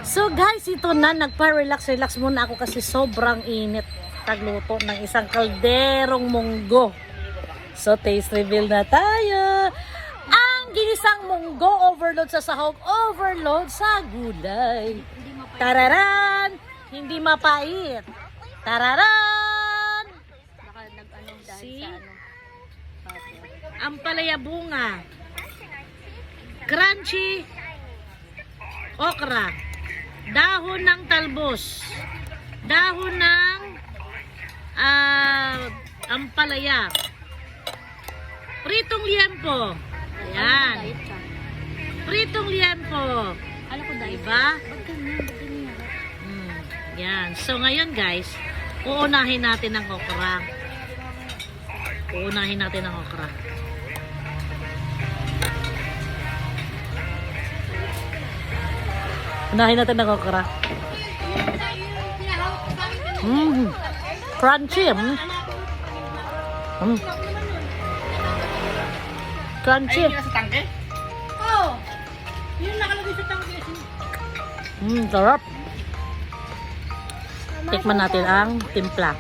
So guys, ito na, nagpa-relax muna ako kasi sobrang init. Tagluto ng isang kalderong munggo. So taste reveal na tayo. Ang ginisang munggo, overload sa sahog, overload sa gulay. Tararan! Hindi mapait. Tararan! See? Ampalaya bunga. Crunchy okra. Dahon ng talbos. Dahon ng ampalaya. Pritong liempo. Ayan. Pritong liempo. Alam ko dahil. Diba? Ba't ganyan? Yan. So ngayon guys, uunahin natin ang okra. Uunahin natin ang okra. Unahin natin ang okra. Crunchy. Crunchy. Ay, sa tangke? Oo. Yun nakalagay sa tangke. Sarap. Tikman natin ang timpla.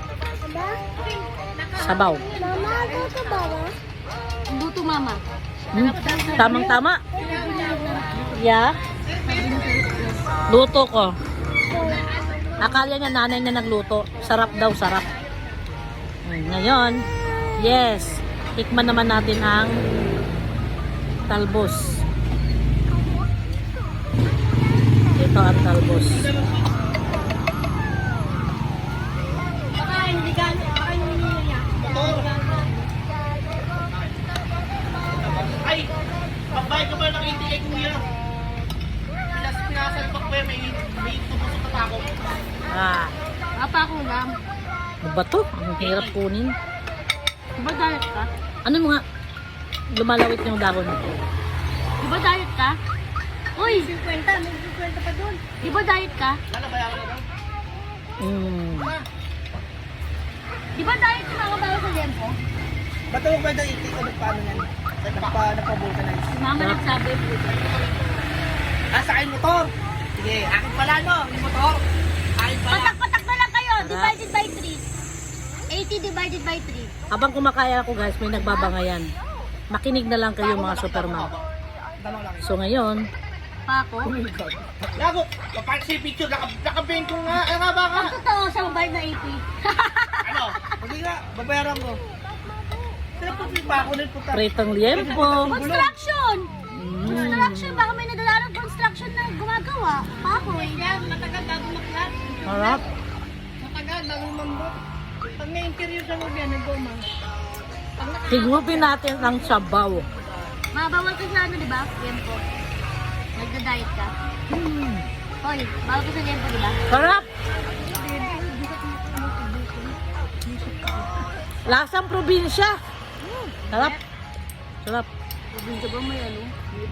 Sabaw. Mama, gusto ba ba? Luto mama. Tamang-tama. Yeah. Luto ko. Akala niya nanay niya nagluto. Sarap daw, sarap. Ngayon, yes. Tikman naman natin ang talbos. Ito ang talbos. Baka hindi ka, baka yung niya. Ay! Pagbayad ka ba ng 88 kuya? Pinasalpak ba may tubusok na tako? Apa ko lang. Ano ba to? Ang hirap kunin. Diba diet ka? Ano mo nga? Lumalawit yung dahon. Diba diet ka? Uy! 50, may 50 pa doon. Diba diet ka? Ano ba yan? Diba diet ka mga bago sa lempo? Ba't mo ba yung 88 kung paano yan? Napabulkanize. Si mama nagsabi. Sa akin motor! Sige, akin pala no, yung motor. Akin pala. Patak-patak na lang kayo. Divided by 3. 80 divided by 3. Habang kumakaya ako guys, may nagbabangayan. Makinig na lang kayo mga superman. Tanong lang. So ngayon, Pa ako? Lago, kapag si picture, nakabing ko nga, nga ba ka? Ang totoo siya mabayad na 80. Ano? Hindi nga, babayaran ko. Sila po pa ako rin puta. pritong liempo. Construction! Construction! Baka may nadala ng construction na gumagawa. Pa ako eh. Matagal bago maklat. Harap. Matagal bago mambot. Pag may interior sa loob yan, nag-goma. Higupin natin ang sabaw. Mabawal ka sa ano, di ba? Lempo. Nagda-diet ka. Hoy, bawal ka sa lempo, di ba? Sarap! Lasang probinsya. Sarap. Sarap. Probinsya ba may ano?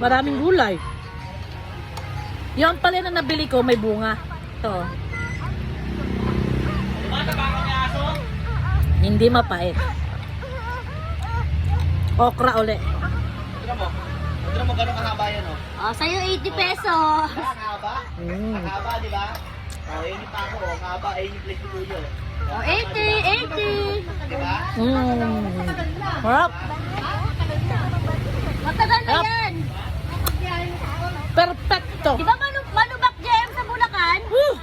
Maraming gulay. Yung pala na nabili ko, may bunga. Ito. Hindi mapait. Okra uli. Tignan mo gano'ng kahaba yan, oh. Oh, sa'yo 80 pesos. Ang haba? Ang haba, di ba? Oh, yun yung pako, oh. Ang haba, ayun yung place ni Kuyo. Oh, 80, 80. Di ba? Sarap. Matagal na Yup. yan. Perfecto. Di ba manubak jam sa Bulacan? Woo!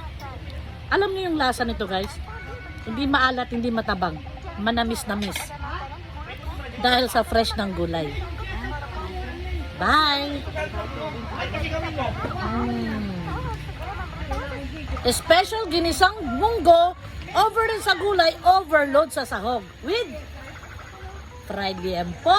Alam niyo yung lasa nito guys? Hindi maalat, hindi matabang. Manamis-namis. Dahil sa fresh ng gulay. Bye! Special ginisang munggo, overload sa gulay, overload sa sahog. With fried liempo!